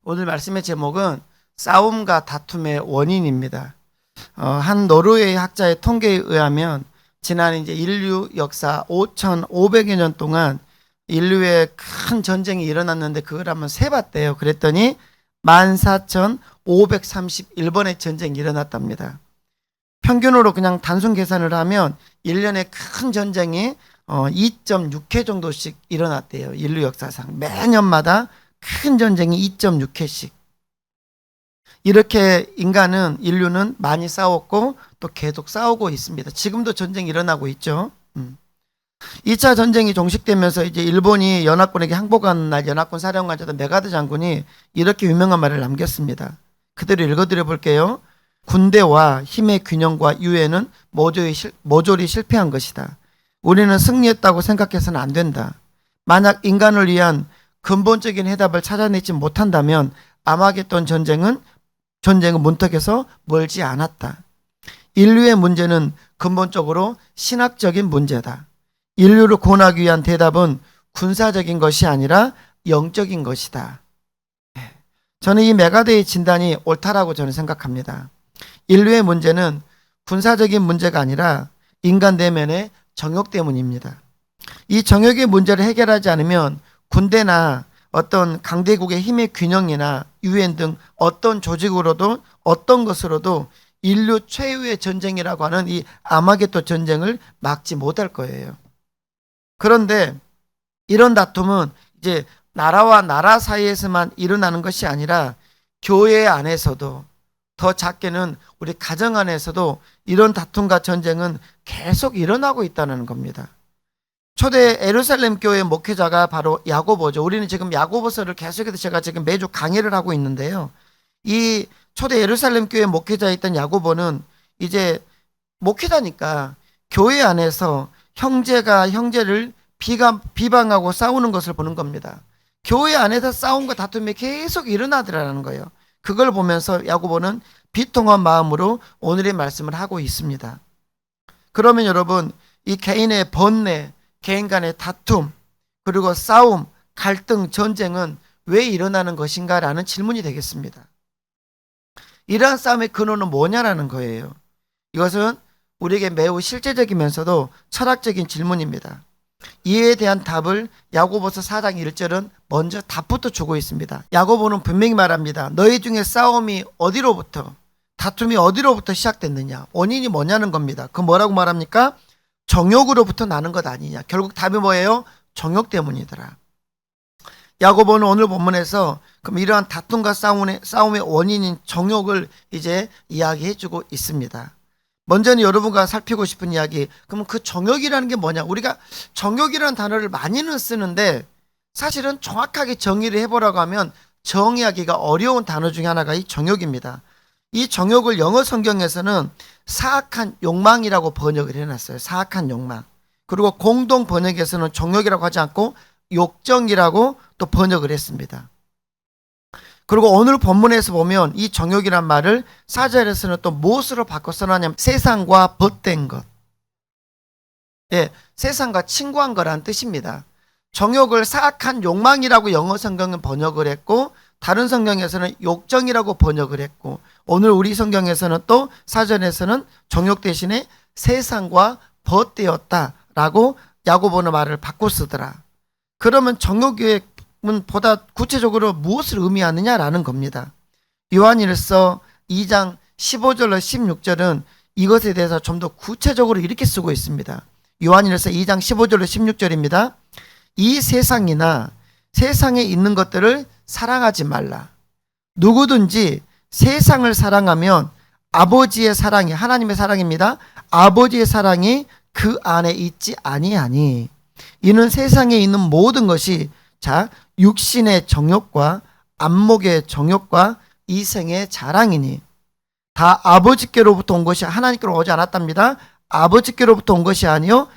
오늘 말씀의 제목은 싸움과 다툼의 원인입니다. 한 노르웨이 학자의 통계에 의하면 지난 이제 인류 역사 5,500여 년 동안 인류의 큰 전쟁이 일어났는데 그걸 한번 세봤대요. 그랬더니 14,531번의 전쟁이 일어났답니다. 평균으로 그냥 단순 계산을 하면 1년에 큰 전쟁이 2.6회 정도씩 일어났대요. 인류 역사상 매년마다 큰 전쟁이 2.6회씩. 이렇게 인류는 많이 싸웠고 또 계속 싸우고 있습니다. 지금도 전쟁이 일어나고 있죠. 2차 전쟁이 종식되면서 이제 일본이 연합군에게 항복하는 날 연합군 사령관이었던 메가드 장군이 이렇게 유명한 말을 남겼습니다. 그대로 읽어드려 볼게요. 군대와 힘의 균형과 유해는 모조리 실패한 것이다. 우리는 승리했다고 생각해서는 안 된다. 만약 인간을 위한 근본적인 해답을 찾아내지 못한다면 아마겟돈 전쟁은 문턱에서 멀지 않았다. 인류의 문제는 근본적으로 신학적인 문제다. 인류를 구원하기 위한 대답은 군사적인 것이 아니라 영적인 것이다. 저는 이 메가드의 진단이 옳다라고 저는 생각합니다. 인류의 문제는 군사적인 문제가 아니라 인간 내면의 정욕 때문입니다. 이 정욕의 문제를 해결하지 않으면 군대나 어떤 강대국의 힘의 균형이나 유엔 등 어떤 조직으로도 어떤 것으로도 인류 최후의 전쟁이라고 하는 이 아마겟돈 전쟁을 막지 못할 거예요. 그런데 이런 다툼은 이제 나라와 나라 사이에서만 일어나는 것이 아니라 교회 안에서도 더 작게는 우리 가정 안에서도 이런 다툼과 전쟁은 계속 일어나고 있다는 겁니다. 초대 예루살렘 교회 목회자가 바로 야고보죠. 우리는 지금 야고보서를 계속해서 제가 지금 매주 강의를 하고 있는데요. 이 초대 예루살렘 교회 목회자였던 야고보는 이제 목회자니까 교회 안에서 형제가 형제를 비방하고 싸우는 것을 보는 겁니다. 교회 안에서 싸움과 다툼이 계속 일어나더라는 거예요. 그걸 보면서 야고보는 비통한 마음으로 오늘의 말씀을 하고 있습니다. 그러면 여러분, 이 개인의 번뇌, 개인 간의 다툼, 그리고 싸움, 갈등, 전쟁은 왜 일어나는 것인가 라는 질문이 되겠습니다. 이러한 싸움의 근원은 뭐냐라는 거예요. 이것은 우리에게 매우 실제적이면서도 철학적인 질문입니다. 이에 대한 답을 야고보서 4장 1절은 먼저 답부터 주고 있습니다. 야고보는 분명히 말합니다. 너희 중에 싸움이 어디로부터, 다툼이 어디로부터 시작됐느냐, 원인이 뭐냐는 겁니다. 그 뭐라고 말합니까? 정욕으로부터 나는 것 아니냐. 결국 답이 뭐예요? 정욕 때문이더라. 야고보는 오늘 본문에서 그럼 이러한 다툼과 싸움의 원인인 정욕을 이제 이야기해주고 있습니다. 먼저는 여러분과 살피고 싶은 이야기, 그럼 그 정욕이라는 게 뭐냐? 우리가 정욕이라는 단어를 많이는 쓰는데 사실은 정확하게 정의를 해보라고 하면 정의하기가 어려운 단어 중에 하나가 이 정욕입니다. 이 정욕을 영어 성경에서는 사악한 욕망이라고 번역을 해놨어요. 사악한 욕망. 그리고 공동 번역에서는 정욕이라고 하지 않고 욕정이라고 또 번역을 했습니다. 그리고 오늘 본문에서 보면 이 정욕이란 말을 4절에서는 또 무엇으로 바꿔 써놨냐면 세상과 벗된 것. 예, 세상과 친구한 거란 뜻입니다. 정욕을 사악한 욕망이라고 영어 성경은 번역을 했고 다른 성경에서는 욕정이라고 번역을 했고 오늘 우리 성경에서는 또 4절에서는 정욕 대신에 세상과 벗되었다라고 야고보는 말을 바꿔 쓰더라. 그러면 정욕의 보다 구체적으로 무엇을 의미하느냐라는 겁니다. 요한일서 2장 15절로 16절은 이것에 대해서 좀 더 구체적으로 이렇게 쓰고 있습니다. 요한일서 2장 15절로 16절입니다. 이 세상이나 세상에 있는 것들을 사랑하지 말라. 누구든지 세상을 사랑하면 아버지의 사랑이, 하나님의 사랑입니다. 아버지의 사랑이 그 안에 있지 아니하니 이는 세상에 있는 모든 것이 육신의 정욕과 안목의 정욕과 이생의 자랑이니 다 아버지께로부터 온 것이 하나님께로 오지 않았답니다. 아버지께로부터 온 것이 아니요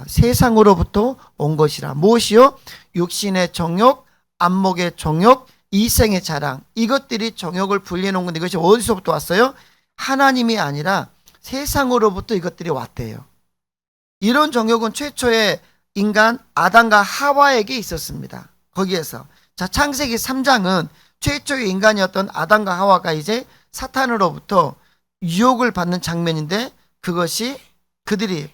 세상으로부터 온 것이라. 무엇이요? 육신의 정욕, 안목의 정욕, 이생의 자랑. 이것들이 정욕을 분리해놓은 건데 이것이 어디서부터 왔어요? 하나님이 아니라 세상으로부터 이것들이 왔대요. 이런 정욕은 최초의 인간 아담과 하와에게 있었습니다. 거기에서 창세기 3장은 최초의 인간이었던 아담과 하와가 이제 사탄으로부터 유혹을 받는 장면인데, 그것이 그들이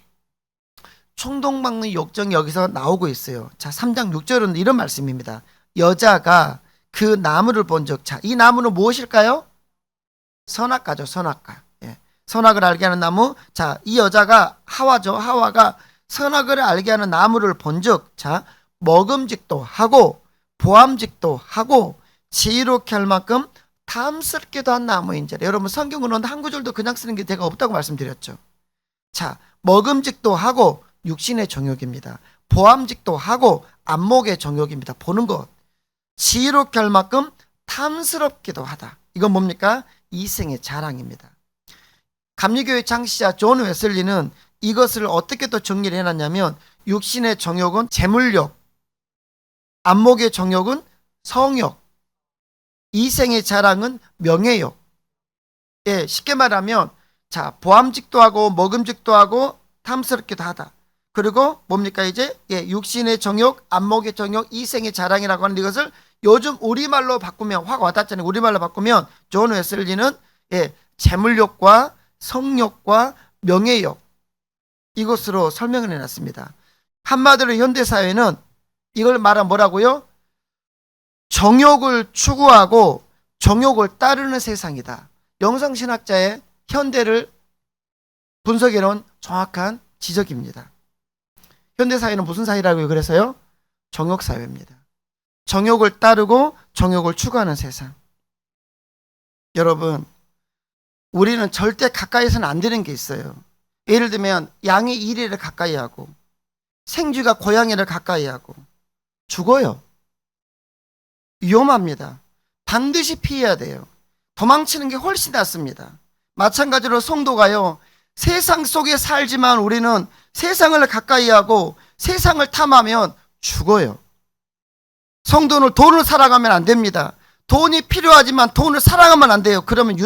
충동받는 욕정이 여기서 나오고 있어요. 자, 3장 6절은 이런 말씀입니다. 여자가 그 나무를 본즉, 자, 이 나무는 무엇일까요? 선악과죠. 선악과. 예. 선악을 알게 하는 나무. 자, 이 여자가 하와죠. 하와가 선악을 알게 하는 나무를 본즉, 자, 먹음직도 하고 보암직도 하고 지혜롭게 할 만큼 탐스럽게도 한 나무인지라. 여러분, 성경으로는 한 구절도 그냥 쓰는 게 제가 없다고 말씀드렸죠. 자, 먹음직도 하고 육신의 정욕입니다. 보암직도 하고 안목의 정욕입니다. 보는 것. 지혜롭게 할 만큼 탐스럽기도 하다. 이건 뭡니까? 이생의 자랑입니다. 감리교회 창시자 존 웨슬리는 이것을 어떻게 또 정리를 해놨냐면, 육신의 정욕은 재물욕, 안목의 정욕은 성욕, 이생의 자랑은 명예욕. 예, 쉽게 말하면, 자, 보암직도 하고 먹음직도 하고 탐스럽기도 하다. 그리고 뭡니까 이제? 예, 육신의 정욕, 안목의 정욕, 이생의 자랑이라고 하는 이것을 요즘 우리말로 바꾸면, 확 와닿잖아요. 우리말로 바꾸면 존 웨슬리는 예, 재물욕과 성욕과 명예욕, 이것으로 설명을 해놨습니다. 한마디로 현대사회는 이걸 말하면 뭐라고요? 정욕을 추구하고 정욕을 따르는 세상이다. 영성신학자의 현대를 분석해 놓은 정확한 지적입니다. 현대사회는 무슨 사회라고요? 그래서요, 정욕사회입니다. 정욕을 따르고 정욕을 추구하는 세상. 여러분, 우리는 절대 가까이서는 안 되는 게 있어요. 예를 들면 양이 이리를 가까이 하고 생쥐가 고양이를 가까이 하고 죽어요. 위험합니다. 반드시 피해야 돼요. 도망치는 게 훨씬 낫습니다. 마찬가지로 성도가요, 세상 속에 살지만 우리는 세상을 가까이 하고 세상을 탐하면 죽어요. 성도는 돈을 살아가면 안 됩니다. 돈이 필요하지만 돈을 사랑하면 안 돼요. 그러면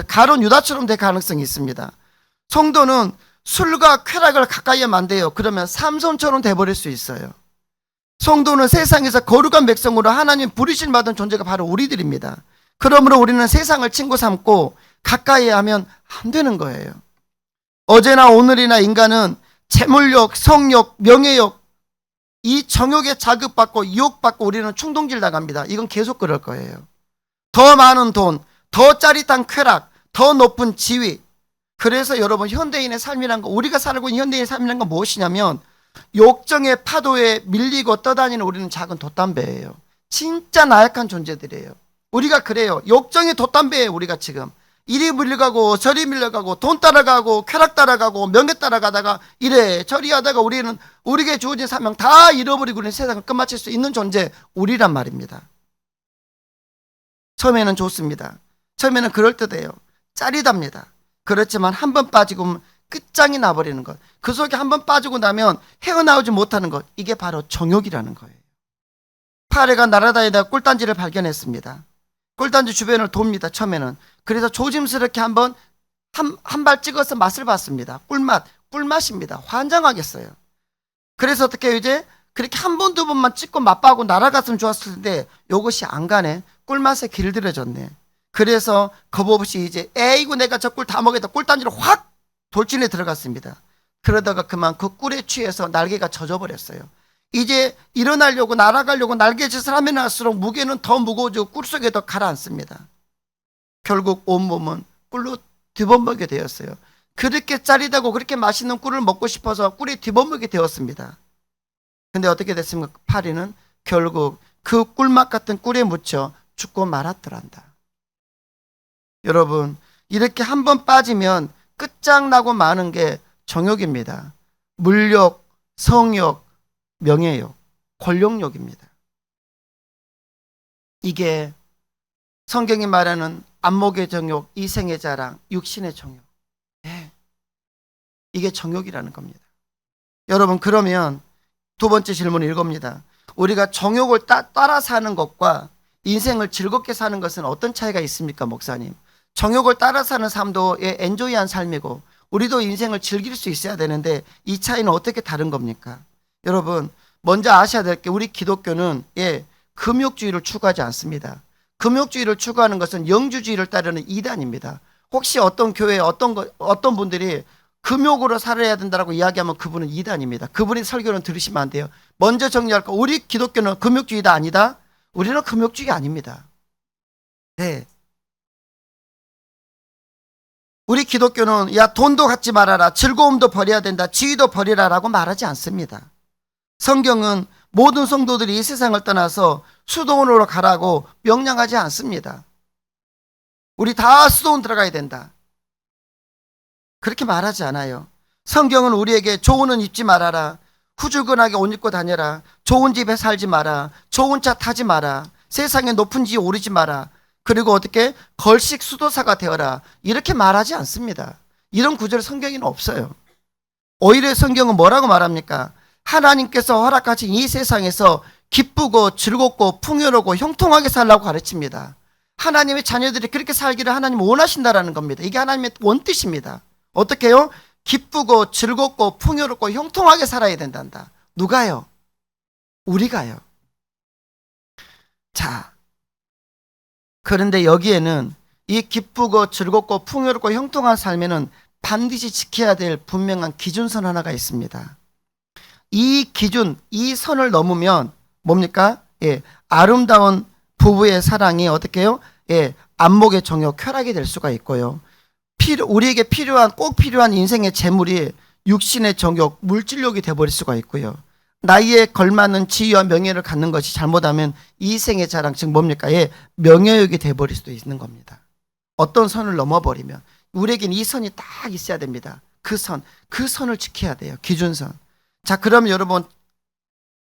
가론 유다처럼 될 가능성이 있습니다. 성도는 술과 쾌락을 가까이 하면 안 돼요. 그러면 삼손처럼 돼버릴 수 있어요. 성도는 세상에서 거룩한 백성으로 하나님 부르심 받은 존재가 바로 우리들입니다. 그러므로 우리는 세상을 친구 삼고 가까이 하면 안 되는 거예요. 어제나 오늘이나 인간은 재물욕, 성욕, 명예욕, 이 정욕에 자극받고 유혹받고 우리는 충동질 나갑니다. 이건 계속 그럴 거예요. 더 많은 돈, 더 짜릿한 쾌락, 더 높은 지위. 그래서 여러분, 현대인의 삶이란 거, 우리가 살고 있는 현대인의 삶이란 건 무엇이냐면, 욕정의 파도에 밀리고 떠다니는 우리는 작은 돛담배예요. 진짜 나약한 존재들이에요. 우리가 그래요. 욕정의 돛담배예요. 우리가 지금 이리 밀려가고 저리 밀려가고 돈 따라가고 쾌락 따라가고 명예 따라가다가 이래 저리 하다가 우리는 우리에게 주어진 사명 다 잃어버리고 우리는 세상을 끝마칠 수 있는 존재, 우리란 말입니다. 처음에는 좋습니다. 처음에는 그럴듯해요. 짜릿합니다. 그렇지만 한 번 빠지고 끝장이 나버리는 것, 그 속에 한 번 빠지고 나면 헤어나오지 못하는 것, 이게 바로 정욕이라는 거예요. 파레가 날아다니다가 꿀단지를 발견했습니다. 꿀단지 주변을 돕니다. 처음에는. 그래서 조심스럽게 한 발 찍어서 맛을 봤습니다. 꿀맛입니다. 환장하겠어요. 그래서 어떻게 이제 그렇게 한 번, 두 번만 찍고 맛봐고 날아갔으면 좋았을 텐데 이것이 안 가네. 꿀맛에 길들여졌네. 그래서 겁없이 이제 에이구 내가 저 꿀 다 먹겠다. 꿀단지로 확 돌진에 들어갔습니다. 그러다가 그만 그 꿀에 취해서 날개가 젖어버렸어요. 이제 일어나려고 날아가려고 날개짓을 하면 할수록 무게는 더 무거워지고 꿀 속에 더 가라앉습니다. 결국 온몸은 꿀로 뒤범벅이 되었어요. 그렇게 짜릿하고 그렇게 맛있는 꿀을 먹고 싶어서 꿀이 뒤범벅이 되었습니다. 근데 어떻게 됐습니까? 파리는 결국 그 꿀맛 같은 꿀에 묻혀 죽고 말았더란다. 여러분, 이렇게 한 번 빠지면 끝장나고 마는 게 정욕입니다. 물욕, 성욕, 명예욕, 권력욕입니다. 이게 성경이 말하는 안목의 정욕, 이생의 자랑, 육신의 정욕. 네. 이게 정욕이라는 겁니다. 여러분, 그러면 두 번째 질문 이겁니다. 우리가 정욕을 따라 사는 것과 인생을 즐겁게 사는 것은 어떤 차이가 있습니까, 목사님? 정욕을 따라 사는 삶도 엔조이한 삶이고 우리도 인생을 즐길 수 있어야 되는데 이 차이는 어떻게 다른 겁니까? 여러분, 먼저 아셔야 될 게 우리 기독교는 금욕주의를 추구하지 않습니다. 금욕주의를 추구하는 것은 영주주의를 따르는 이단입니다. 혹시 어떤 교회에 어떤 분들이 금욕으로 살아야 된다고 이야기하면 그분은 이단입니다. 그분의 설교는 들으시면 안 돼요. 먼저 정리할 거, 우리 기독교는 금욕주의다 아니다? 우리는 금욕주의 아닙니다. 네. 우리 기독교는 야 돈도 갖지 말아라, 즐거움도 버려야 된다, 지위도 버리라라고 말하지 않습니다. 성경은 모든 성도들이 이 세상을 떠나서 수도원으로 가라고 명령하지 않습니다. 우리 다 수도원 들어가야 된다, 그렇게 말하지 않아요. 성경은 우리에게 좋은 옷 입지 말아라, 후줄근하게 옷 입고 다녀라, 좋은 집에 살지 마라, 좋은 차 타지 마라, 세상에 높은 지에 오르지 마라, 그리고 어떻게 걸식 수도사가 되어라, 이렇게 말하지 않습니다. 이런 구절 성경에는 없어요. 오히려 성경은 뭐라고 말합니까? 하나님께서 허락하신 이 세상에서 기쁘고 즐겁고 풍요롭고 형통하게 살라고 가르칩니다. 하나님의 자녀들이 그렇게 살기를 하나님 원하신다라는 겁니다. 이게 하나님의 원뜻입니다. 어떻게 해요? 기쁘고 즐겁고 풍요롭고 형통하게 살아야 된단다. 누가요? 우리가요. 자, 그런데 여기에는 이 기쁘고 즐겁고 풍요롭고 형통한 삶에는 반드시 지켜야 될 분명한 기준선 하나가 있습니다. 이 기준, 이 선을 넘으면 뭡니까? 예, 아름다운 부부의 사랑이 어떻게 해요? 예, 안목의 정욕, 쾌락이 될 수가 있고요. 우리에게 꼭 필요한 인생의 재물이 육신의 정욕, 물질욕이 되어버릴 수가 있고요. 나이에 걸맞는 지위와 명예를 갖는 것이 잘못하면 이생의 자랑, 즉 뭡니까? 예, 명예욕이 되어버릴 수도 있는 겁니다. 어떤 선을 넘어버리면 우리에겐 이 선이 딱 있어야 됩니다. 그 선을 지켜야 돼요. 기준선. 자, 그럼 여러분,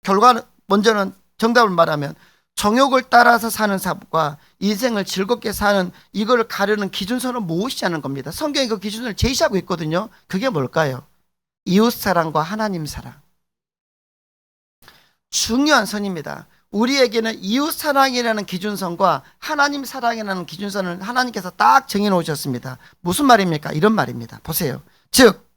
결과는, 먼저는 정답을 말하면 정욕을 따라서 사는 삶과 인생을 즐겁게 사는, 이걸 가르는 기준선은 무엇이냐는 겁니다. 성경이 그 기준을 제시하고 있거든요. 그게 뭘까요? 이웃사랑과 하나님 사랑. 중요한 선입니다. 우리에게는 이웃사랑이라는 기준선과 하나님 사랑이라는 기준선을 하나님께서 딱 정해놓으셨습니다. 무슨 말입니까? 이런 말입니다. 보세요. 즉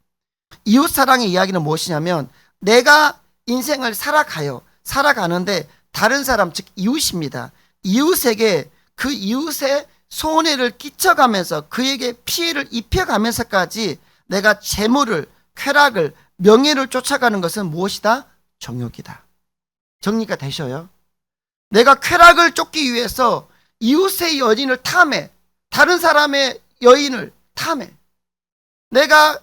이웃사랑의 이야기는 무엇이냐면, 내가 인생을 살아가는데 다른 사람, 즉 이웃입니다. 이웃에게 그 이웃의 손해를 끼쳐가면서 그에게 피해를 입혀가면서까지 내가 재물을, 쾌락을, 명예를 쫓아가는 것은 무엇이다? 정욕이다. 정리가 되셔요? 내가 쾌락을 쫓기 위해서 이웃의 여인을 탐해, 다른 사람의 여인을 탐해, 내가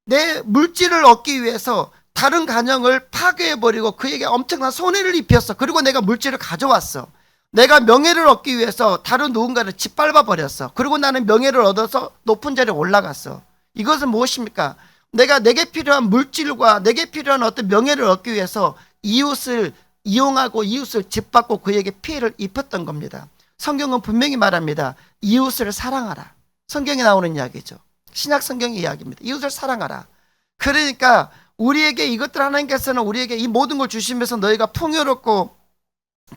내 물질을 얻기 위해서 다른 가정을 파괴해버리고 그에게 엄청난 손해를 입혔어. 그리고 내가 물질을 가져왔어. 내가 명예를 얻기 위해서 다른 누군가를 짓밟아버렸어. 그리고 나는 명예를 얻어서 높은 자리에 올라갔어. 이것은 무엇입니까? 내게 필요한 물질과 내게 필요한 어떤 명예를 얻기 위해서 이웃을 이용하고 이웃을 짓밟고 그에게 피해를 입혔던 겁니다. 성경은 분명히 말합니다. 이웃을 사랑하라. 성경에 나오는 이야기죠. 신약 성경의 이야기입니다. 이웃을 사랑하라. 그러니까 우리에게 이것들, 하나님께서는 우리에게 이 모든 걸 주시면서 너희가 풍요롭고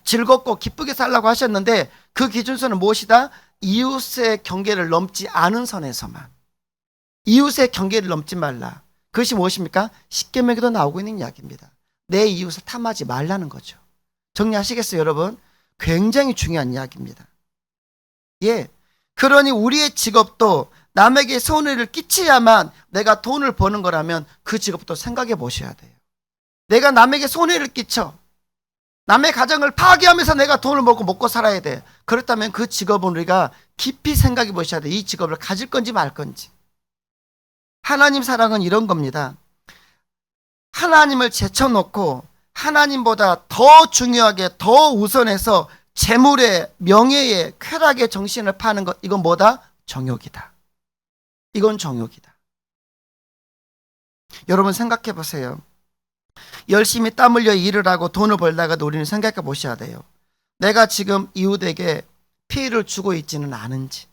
즐겁고 기쁘게 살라고 하셨는데, 그 기준선은 무엇이다? 이웃의 경계를 넘지 않은 선에서만. 이웃의 경계를 넘지 말라. 그것이 무엇입니까? 십계명에도 나오고 있는 이야기입니다. 내 이웃을 탐하지 말라는 거죠. 정리하시겠어요, 여러분? 굉장히 중요한 이야기입니다. 예. 그러니 우리의 직업도 남에게 손해를 끼쳐야만 내가 돈을 버는 거라면 그 직업도 생각해 보셔야 돼요. 내가 남에게 손해를 끼쳐, 남의 가정을 파괴하면서 내가 돈을 먹고 살아야 돼. 그렇다면 그 직업은 우리가 깊이 생각해 보셔야 돼. 이 직업을 가질 건지 말 건지. 하나님 사랑은 이런 겁니다. 하나님을 제쳐놓고 하나님보다 더 중요하게, 더 우선해서 재물의, 명예의, 쾌락의 정신을 파는 것, 이건 뭐다? 정욕이다. 이건 정욕이다. 여러분 생각해 보세요. 열심히 땀 흘려 일을 하고 돈을 벌다가도 우리는 생각해 보셔야 돼요. 내가 지금 이웃에게 피해를 주고 있지는 않은지,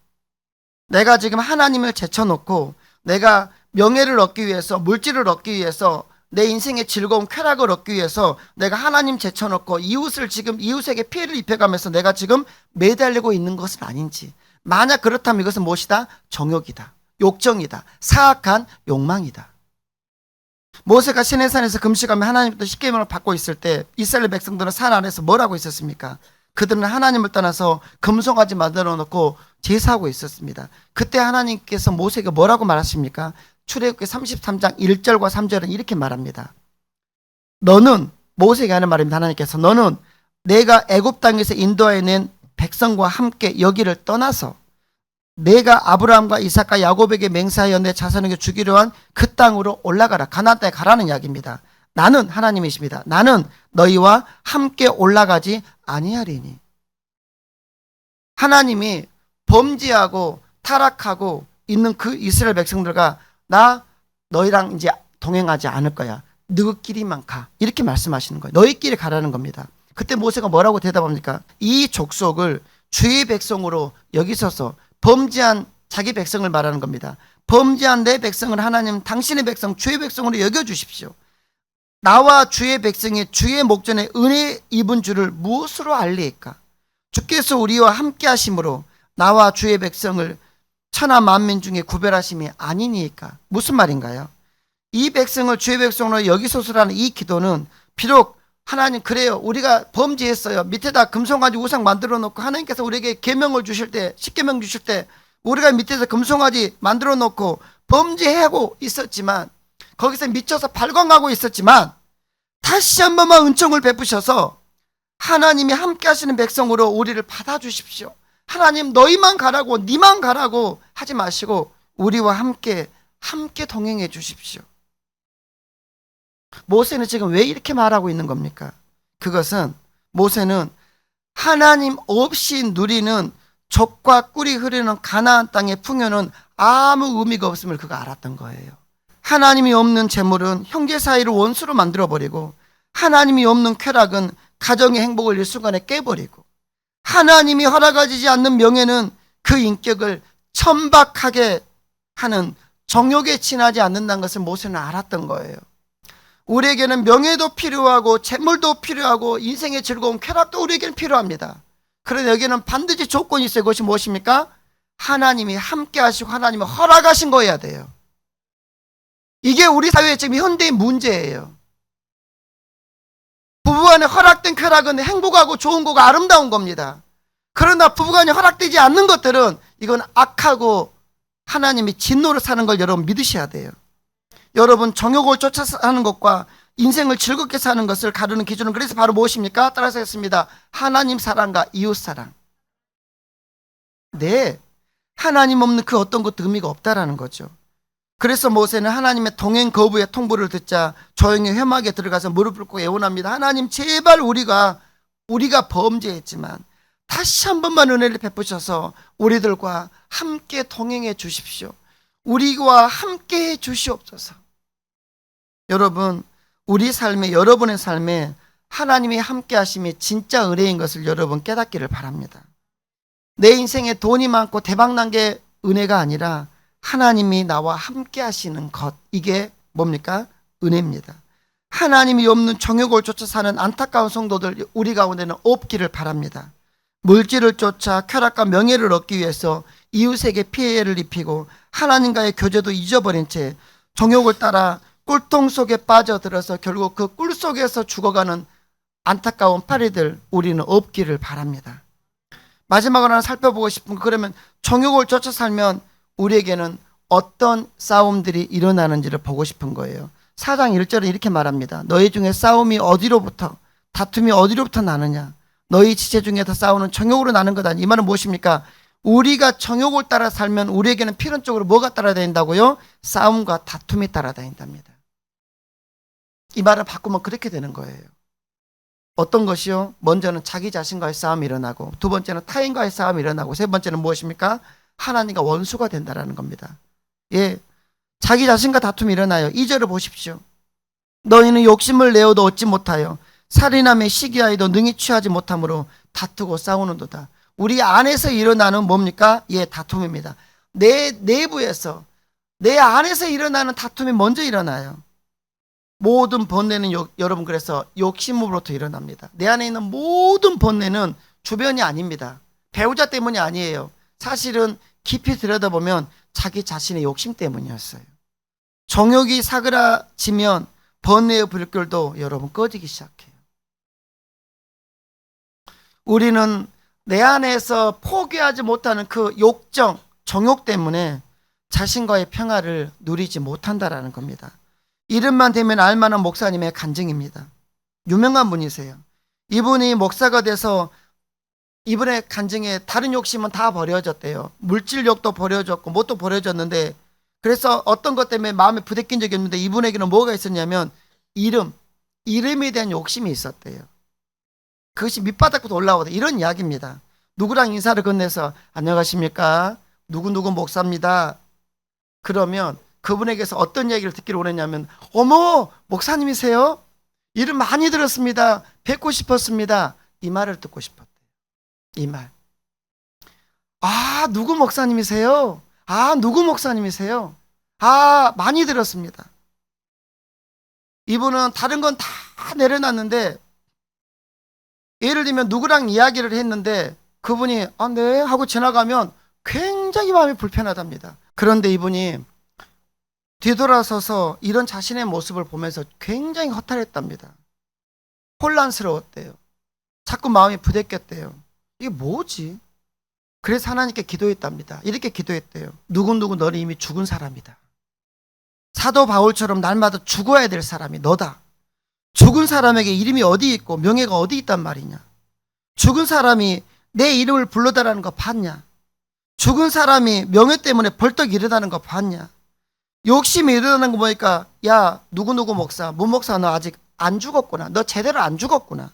내가 지금 하나님을 제쳐놓고 내가 명예를 얻기 위해서, 물질을 얻기 위해서, 내 인생의 즐거운 쾌락을 얻기 위해서 내가 하나님 제쳐놓고 이웃에게 피해를 입혀가면서 내가 지금 매달리고 있는 것은 아닌지. 만약 그렇다면 이것은 무엇이다? 정욕이다. 욕정이다. 사악한 욕망이다. 모세가 시내산에서 금식하며 하나님부터 십계명을 받고 있을 때 이스라엘 백성들은 산 안에서 뭐라고 있었습니까? 그들은 하나님을 떠나서 금송아지 만들어 놓고 제사하고 있었습니다. 그때 하나님께서 모세에게 뭐라고 말하십니까? 출애굽기 33장 1절과 3절은 이렇게 말합니다. 너는, 모세에게 하는 말입니다. 하나님께서 너는 내가 애굽 땅에서 인도하여 낸 백성과 함께 여기를 떠나서 내가 아브라함과 이삭과 야곱에게 맹세하여 내 자손에게 주기로 한 그 땅으로 올라가라. 가나안 땅에 가라는 이야기입니다. 나는, 하나님이십니다, 나는 너희와 함께 올라가지 아니하리니. 하나님이 범죄하고 타락하고 있는 그 이스라엘 백성들과 나 너희랑 이제 동행하지 않을 거야. 너희끼리만 가. 이렇게 말씀하시는 거예요. 너희끼리 가라는 겁니다. 그때 모세가 뭐라고 대답합니까? 이 족속을 주의 백성으로 여기셔서, 범죄한 자기 백성을 말하는 겁니다. 범죄한 내 백성을 하나님 당신의 백성, 주의 백성으로 여겨주십시오. 나와 주의 백성이 주의 목전에 은혜 입은 줄을 무엇으로 알리까? 주께서 우리와 함께 하심으로 나와 주의 백성을 천하 만민 중에 구별하심이 아니니까. 무슨 말인가요? 이 백성을 주의 백성으로 여기소서라는 이 기도는, 비록 하나님 그래요, 우리가 범죄했어요, 밑에다 금송아지 우상 만들어 놓고 하나님께서 우리에게 계명을 주실 때, 십계명 주실 때 우리가 밑에서 금송아지 만들어 놓고 범죄하고 있었지만, 거기서 미쳐서 발광하고 있었지만, 다시 한 번만 은총을 베푸셔서 하나님이 함께 하시는 백성으로 우리를 받아주십시오. 하나님 너희만 가라고, 니만 가라고 하지 마시고 우리와 함께 동행해 주십시오. 모세는 지금 왜 이렇게 말하고 있는 겁니까? 그것은, 모세는 하나님 없이 누리는 젖과 꿀이 흐르는 가나안 땅의 풍요는 아무 의미가 없음을 그가 알았던 거예요. 하나님이 없는 재물은 형제 사이를 원수로 만들어버리고, 하나님이 없는 쾌락은 가정의 행복을 일순간에 깨버리고, 하나님이 허락하지 않는 명예는 그 인격을 천박하게 하는 정욕에 지나지 않는다는 것을 모세는 알았던 거예요. 우리에게는 명예도 필요하고 재물도 필요하고 인생의 즐거운 쾌락도 우리에게는 필요합니다. 그런데 여기는 반드시 조건이 있어요. 그것이 무엇입니까? 하나님이 함께 하시고 하나님이 허락하신 거여야 돼요. 이게 우리 사회의 지금 현대의 문제예요. 부부간에 허락된 쾌락은 행복하고 좋은 거고 아름다운 겁니다. 그러나 부부간에 허락되지 않는 것들은 이건 악하고 하나님이 진노를 사는 걸 여러분 믿으셔야 돼요. 여러분, 정욕을 쫓아 사는 것과 인생을 즐겁게 사는 것을 가르는 기준은 그래서 바로 무엇입니까? 따라서 했습니다. 하나님 사랑과 이웃 사랑. 네, 하나님 없는 그 어떤 것도 의미가 없다라는 거죠. 그래서 모세는 하나님의 동행 거부의 통보를 듣자 조용히 회막에 들어가서 무릎을 꿇고 애원합니다. 하나님, 제발 우리가 범죄했지만 다시 한 번만 은혜를 베푸셔서 우리들과 함께 동행해 주십시오. 우리와 함께 해 주시옵소서. 여러분, 우리 삶에, 여러분의 삶에 하나님이 함께 하심이 진짜 은혜인 것을 여러분 깨닫기를 바랍니다. 내 인생에 돈이 많고 대박난 게 은혜가 아니라 하나님이 나와 함께 하시는 것, 이게 뭡니까? 은혜입니다. 하나님이 없는 정욕을 쫓아 사는 안타까운 성도들 우리 가운데는 없기를 바랍니다. 물질을 쫓아 쾌락과 명예를 얻기 위해서 이웃에게 피해를 입히고 하나님과의 교제도 잊어버린 채 정욕을 따라 꿀통 속에 빠져들어서 결국 그 꿀 속에서 죽어가는 안타까운 파리들 우리는 없기를 바랍니다. 마지막으로 하나 살펴보고 싶은 거, 그러면 정욕을 쫓아 살면 우리에게는 어떤 싸움들이 일어나는지를 보고 싶은 거예요. 4장 1절은 이렇게 말합니다. 너희 중에 싸움이 어디로부터, 다툼이 어디로부터 나느냐? 너희 지체 중에서 싸우는 정욕으로 나는 것 아니. 이 말은 무엇입니까? 우리가 정욕을 따라 살면 우리에게는 필연적으로 뭐가 따라다닌다고요? 싸움과 다툼이 따라다닌답니다. 이 말을 바꾸면 그렇게 되는 거예요. 어떤 것이요? 먼저는 자기 자신과의 싸움이 일어나고, 두 번째는 타인과의 싸움이 일어나고, 세 번째는 무엇입니까? 하나님과 원수가 된다는 겁니다. 예, 자기 자신과 다툼이 일어나요. 2절을 보십시오. 너희는 욕심을 내어도 얻지 못하여 살인함에 시기하여도 능히 취하지 못함으로 다투고 싸우는도다. 우리 안에서 일어나는 뭡니까? 예, 다툼입니다. 내 내부에서, 내 안에서 일어나는 다툼이 먼저 일어나요. 모든 번뇌는 여러분, 그래서 욕심으로부터 일어납니다. 내 안에 있는 모든 번뇌는 주변이 아닙니다. 배우자 때문이 아니에요. 사실은 깊이 들여다보면 자기 자신의 욕심 때문이었어요. 정욕이 사그라지면 번뇌의 불결도 여러분 꺼지기 시작해요. 우리는 내 안에서 포기하지 못하는 그 욕정, 정욕 때문에 자신과의 평화를 누리지 못한다라는 겁니다. 이름만 되면 알만한 목사님의 간증입니다. 유명한 분이세요. 이분이 목사가 돼서 이분의 간증에 다른 욕심은 다 버려졌대요. 물질욕도 버려졌고 뭣도 버려졌는데, 그래서 어떤 것 때문에 마음에 부대낀 적이 없는데 이분에게는 뭐가 있었냐면 이름에 대한 욕심이 있었대요. 그것이 밑바닥부터 올라오다, 이런 이야기입니다. 누구랑 인사를 건네서 안녕하십니까, 누구누구 목사입니다. 그러면 그분에게서 어떤 얘기를 듣기를 원했냐면, 어머, 목사님이세요? 이름 많이 들었습니다. 뵙고 싶었습니다. 이 말을 듣고 싶었대요. 이 말. 아, 누구 목사님이세요? 아, 누구 목사님이세요? 아, 많이 들었습니다. 이분은 다른 건 다 내려놨는데, 예를 들면 누구랑 이야기를 했는데 그분이 아, 네 하고 지나가면 굉장히 마음이 불편하답니다. 그런데 이분이 뒤돌아서서 이런 자신의 모습을 보면서 굉장히 허탈했답니다. 혼란스러웠대요. 자꾸 마음이 부대꼈대요. 이게 뭐지? 그래서 하나님께 기도했답니다. 이렇게 기도했대요. 누구누구 너는 이미 죽은 사람이다. 사도 바울처럼 날마다 죽어야 될 사람이 너다. 죽은 사람에게 이름이 어디 있고 명예가 어디 있단 말이냐? 죽은 사람이 내 이름을 불러달라는 거 봤냐? 죽은 사람이 명예 때문에 벌떡 일어나는 거 봤냐? 욕심이 일어나는 거 보니까 야, 누구누구 목사, 문 목사 너 아직 안 죽었구나. 너 제대로 안 죽었구나.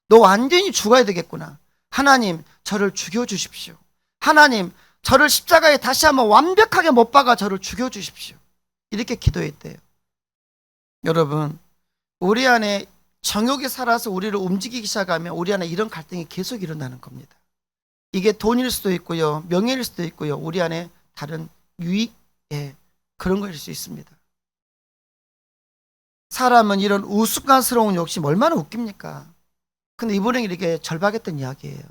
너 완전히 죽어야 되겠구나. 하나님, 저를 죽여주십시오. 하나님, 저를 십자가에 다시 한번 완벽하게 못 박아 저를 죽여주십시오. 이렇게 기도했대요. 여러분, 우리 안에 정욕이 살아서 우리를 움직이기 시작하면 우리 안에 이런 갈등이 계속 일어나는 겁니다. 이게 돈일 수도 있고요, 명예일 수도 있고요, 우리 안에 다른 유익, 그런 것일 수 있습니다. 사람은 이런 우스꽝스러운 욕심 얼마나 웃깁니까? 근데 이번에 이렇게 절박했던 이야기예요.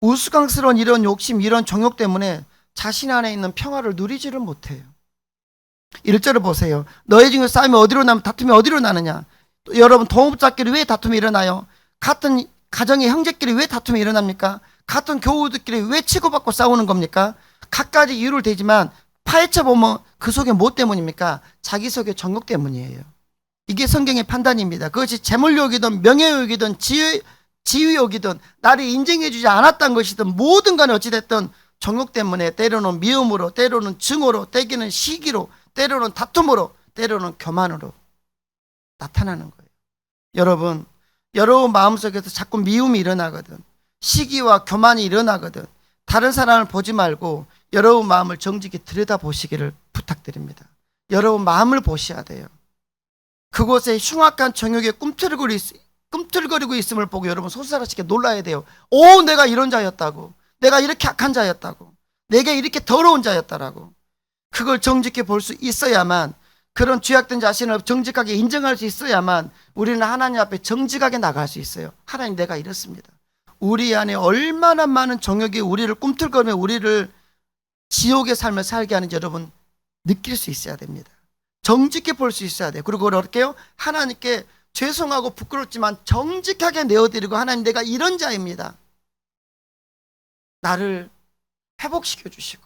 우스꽝스러운 이런 욕심, 이런 정욕 때문에 자신 안에 있는 평화를 누리지를 못해요. 1절을 보세요. 너희 중에 싸움이 어디로 나면 다툼이 어디로 나느냐? 여러분, 동업자끼리 왜 다툼이 일어나요? 같은 가정의 형제끼리 왜 다툼이 일어납니까? 같은 교우들끼리 왜 치고받고 싸우는 겁니까? 각가지 이유를 대지만 파헤쳐보면 그 속에 뭐 때문입니까? 자기 속의 정욕 때문이에요. 이게 성경의 판단입니다. 그것이 재물욕이든 명예욕이든 지위욕이든 나를 인정해주지 않았던 것이든 뭐든 간에 어찌됐든 정욕 때문에 때로는 미움으로, 때로는 증오로, 때로는 시기로, 때로는 다툼으로, 때로는 교만으로 나타나는 거예요. 여러분 마음속에서 자꾸 미움이 일어나거든, 시기와 교만이 일어나거든, 다른 사람을 보지 말고 여러분 마음을 정직히 들여다보시기를 부탁드립니다. 여러분 마음을 보셔야 돼요. 그곳에 흉악한 정욕에 꿈틀거리고 있음을 보고 여러분 소스라치게 놀라야 돼요. 오, 내가 이런 자였다고, 내가 이렇게 악한 자였다고, 내게 이렇게 더러운 자였다라고. 그걸 정직히 볼 수 있어야만, 그런 죄악된 자신을 정직하게 인정할 수 있어야만 우리는 하나님 앞에 정직하게 나갈 수 있어요. 하나님, 내가 이렇습니다. 우리 안에 얼마나 많은 정욕이 우리를 꿈틀거리며 우리를 지옥의 삶을 살게 하는지 여러분 느낄 수 있어야 됩니다. 정직히 볼 수 있어야 돼요. 그리고 어떻게 해요? 하나님께 죄송하고 부끄럽지만 정직하게 내어드리고, 하나님, 내가 이런 자입니다. 나를 회복시켜 주시고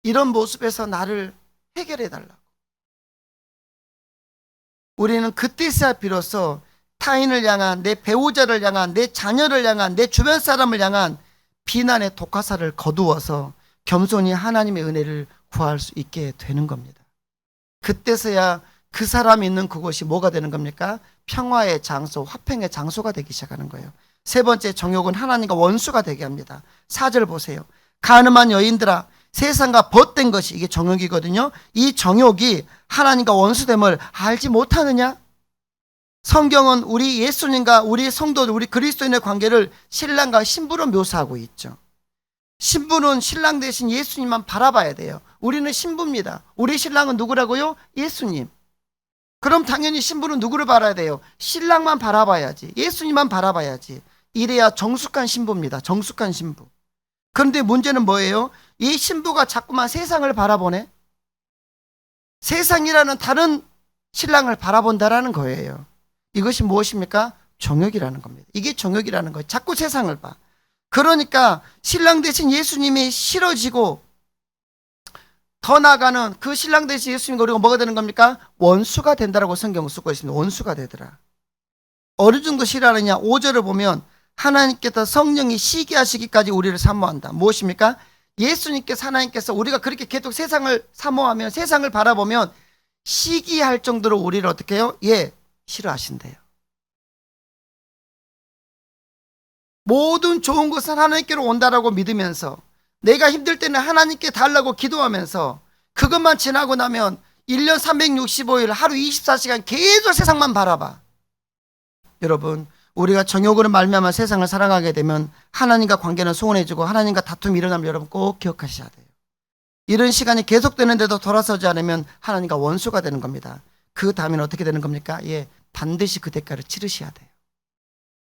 이런 모습에서 나를 해결해 달라고. 우리는 그때서야 비로소 타인을 향한, 내 배우자를 향한, 내 자녀를 향한, 내 주변 사람을 향한 비난의 독화살을 거두어서 겸손히 하나님의 은혜를 구할 수 있게 되는 겁니다. 그때서야 그 사람이 있는 그곳이 뭐가 되는 겁니까? 평화의 장소, 화평의 장소가 되기 시작하는 거예요. 세 번째, 정욕은 하나님과 원수가 되게 합니다. 4절 보세요. 가늠한 여인들아, 세상과 벗된 것이, 이게 정욕이거든요. 이 정욕이 하나님과 원수됨을 알지 못하느냐? 성경은 우리 예수님과 우리 성도들, 우리 그리스도인의 관계를 신랑과 신부로 묘사하고 있죠. 신부는 신랑 대신 예수님만 바라봐야 돼요. 우리는 신부입니다. 우리 신랑은 누구라고요? 예수님. 그럼 당연히 신부는 누구를 바라야 돼요? 신랑만 바라봐야지, 예수님만 바라봐야지. 이래야 정숙한 신부입니다. 정숙한 신부. 그런데 문제는 뭐예요? 이 신부가 자꾸만 세상을 바라보네. 세상이라는 다른 신랑을 바라본다라는 거예요. 이것이 무엇입니까? 정욕이라는 겁니다. 이게 정욕이라는 거예요. 자꾸 세상을 봐. 그러니까 신랑 대신 예수님이 싫어지고 더 나아가는 그 신랑 대신 예수님과 우리가 뭐가 되는 겁니까? 원수가 된다라고 성경을 쓰고 있습니다. 원수가 되더라. 어느 정도 싫어하느냐? 5절을 보면 하나님께서 성령이 시기하시기까지 우리를 사모한다. 무엇입니까? 예수님께서 하나님께서 우리가 그렇게 계속 세상을 사모하면 세상을 바라보면 시기할 정도로 우리를 어떻게 해요? 예, 싫어하신대요. 모든 좋은 것은 하나님께로 온다라고 믿으면서 내가 힘들 때는 하나님께 달라고 기도하면서 그것만 지나고 나면 1년 365일 하루 24시간 계속 세상만 바라봐. 여러분, 우리가 정욕으로 말미암아 세상을 사랑하게 되면 하나님과 관계는 소원해지고 하나님과 다툼이 일어나면 여러분 꼭 기억하셔야 돼요. 이런 시간이 계속되는데도 돌아서지 않으면 하나님과 원수가 되는 겁니다. 그 다음에는 어떻게 되는 겁니까? 예, 반드시 그 대가를 치르셔야 돼요.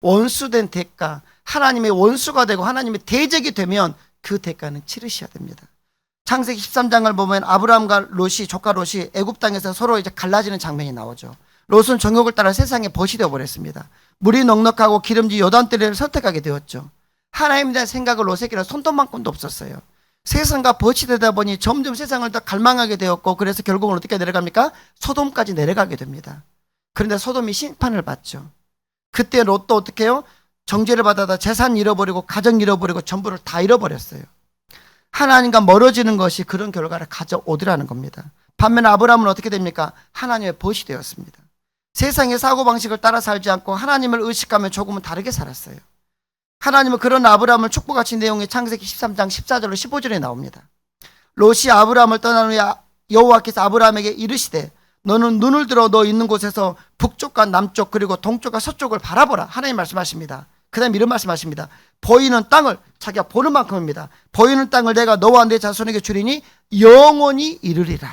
원수된 대가, 하나님의 원수가 되고 하나님의 대적이 되면 그 대가는 치르셔야 됩니다. 창세기 13장을 보면 아브라함과 롯이, 조카 롯이 애굽 땅에서 서로 이제 갈라지는 장면이 나오죠. 롯은 정욕을 따라 세상에 벗이 되어 버렸습니다. 물이 넉넉하고 기름진 요단대를 선택하게 되었죠. 하나님에 대한 생각을 롯에게는 손톱만큼도 없었어요. 세상과 벗이 되다 보니 점점 세상을 더 갈망하게 되었고, 그래서 결국은 어떻게 내려갑니까? 소돔까지 내려가게 됩니다. 그런데 소돔이 심판을 받죠. 그때 롯도 어떻게 해요? 정죄를 받아다 재산 잃어버리고 가정 잃어버리고 전부를 다 잃어버렸어요. 하나님과 멀어지는 것이 그런 결과를 가져오더라는 겁니다. 반면 아브라함은 어떻게 됩니까? 하나님의 벗이 되었습니다. 세상의 사고방식을 따라 살지 않고 하나님을 의식하며 조금은 다르게 살았어요. 하나님은 그런 아브라함을 축복하신 내용이 창세기 13장 14절로 15절에 나옵니다. 롯이 아브라함을 떠난 후에 여호와께서 아브라함에게 이르시되 너는 눈을 들어 너 있는 곳에서 북쪽과 남쪽 그리고 동쪽과 서쪽을 바라보라. 하나님 말씀하십니다. 그 다음에 이런 말씀하십니다. 보이는 땅을, 자기가 보는 만큼입니다. 보이는 땅을 내가 너와 내 자손에게 주리니 영원히 이르리라.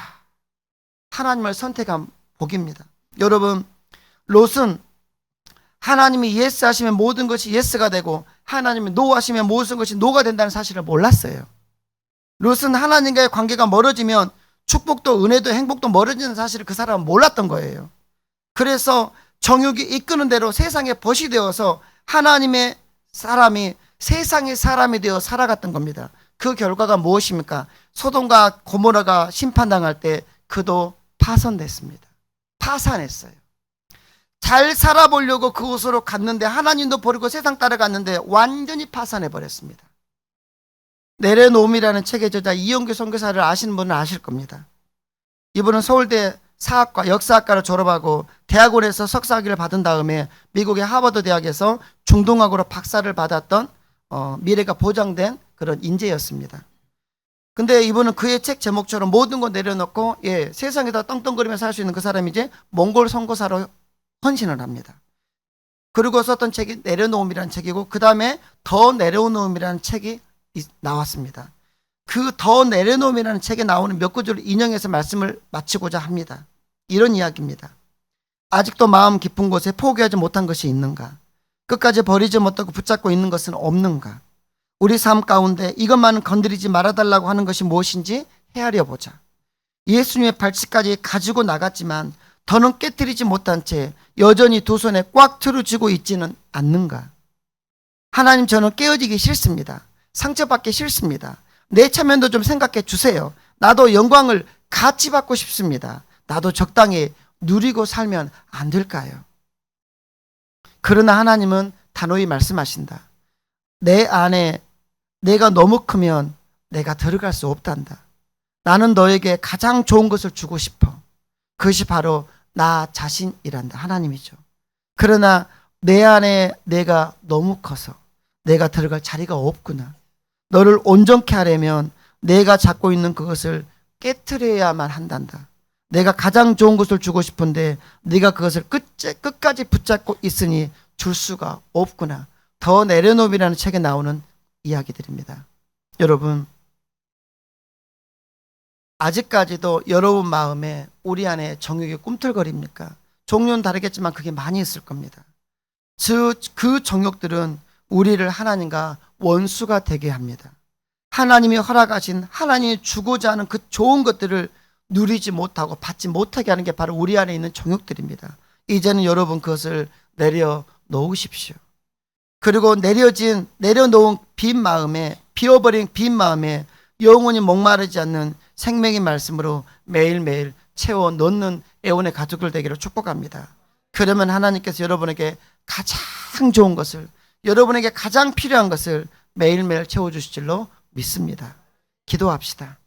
하나님을 선택한 복입니다. 여러분, 롯은 하나님이 예스 하시면 모든 것이 예스가 되고 하나님이 노 하시면 모든 것이 노가 된다는 사실을 몰랐어요. 롯은 하나님과의 관계가 멀어지면 축복도 은혜도 행복도 멀어지는 사실을 그 사람은 몰랐던 거예요. 그래서 정욕이 이끄는 대로 세상에 벗이 되어서 하나님의 사람이 세상의 사람이 되어 살아갔던 겁니다. 그 결과가 무엇입니까? 소돔과 고모라가 심판당할 때 그도 파손됐습니다. 파산했어요. 잘 살아보려고 그곳으로 갔는데 하나님도 버리고 세상 따라갔는데 완전히 파산해버렸습니다. 내려놓음이라는 책의 저자 이영규 선교사를 아시는 분은 아실 겁니다. 이분은 서울대 사학과 역사학과를 졸업하고 대학원에서 석사학위를 받은 다음에 미국의 하버드 대학에서 중동학으로 박사를 받았던 미래가 보장된 그런 인재였습니다. 근데 이분은 그의 책 제목처럼 모든 거 내려놓고 세상에다 떵떵거리며 살 수 있는 그 사람이 이제 몽골 선교사로 헌신을 합니다. 그리고 썼던 책이 내려놓음이라는 책이고 그 다음에 더 내려놓음이라는 책이 나왔습니다. 그 더 내려놓음이라는 책에 나오는 몇 구절을 인용해서 말씀을 마치고자 합니다. 이런 이야기입니다. 아직도 마음 깊은 곳에 포기하지 못한 것이 있는가? 끝까지 버리지 못하고 붙잡고 있는 것은 없는가? 우리 삶 가운데 이것만은 건드리지 말아달라고 하는 것이 무엇인지 헤아려 보자. 예수님의 발치까지 가지고 나갔지만 더는 깨뜨리지 못한 채 여전히 두 손에 꽉 틀어쥐고 있지는 않는가? 하나님, 저는 깨어지기 싫습니다. 상처받기 싫습니다. 내 체면도 좀 생각해 주세요. 나도 영광을 같이 받고 싶습니다. 나도 적당히 누리고 살면 안 될까요? 그러나 하나님은 단호히 말씀하신다. 내 안에 내가 너무 크면 내가 들어갈 수 없단다. 나는 너에게 가장 좋은 것을 주고 싶어. 그것이 바로 나 자신이란다. 하나님이죠. 그러나 내 안에 내가 너무 커서 내가 들어갈 자리가 없구나. 너를 온전케 하려면 내가 잡고 있는 그것을 깨트려야만 한단다. 내가 가장 좋은 것을 주고 싶은데 네가 그것을 끝까지 붙잡고 있으니 줄 수가 없구나. 더 내려놓음이라는 책에 나오는 이야기들입니다. 여러분, 아직까지도 여러분 마음에 우리 안에 정욕이 꿈틀거립니까? 종류는 다르겠지만 그게 많이 있을 겁니다. 그 정욕들은 우리를 하나님과 원수가 되게 합니다. 하나님이 허락하신, 하나님이 주고자 하는 그 좋은 것들을 누리지 못하고 받지 못하게 하는 게 바로 우리 안에 있는 정욕들입니다. 이제는 여러분 그것을 내려놓으셔야 놓으십시오. 그리고 내려놓은 빈 마음에, 비워버린 빈 마음에 영원히 목마르지 않는 생명의 말씀으로 매일매일 채워 넣는 애원의 가족들 되기를 축복합니다. 그러면 하나님께서 여러분에게 가장 좋은 것을, 여러분에게 가장 필요한 것을 매일매일 채워주실 줄로 믿습니다. 기도합시다.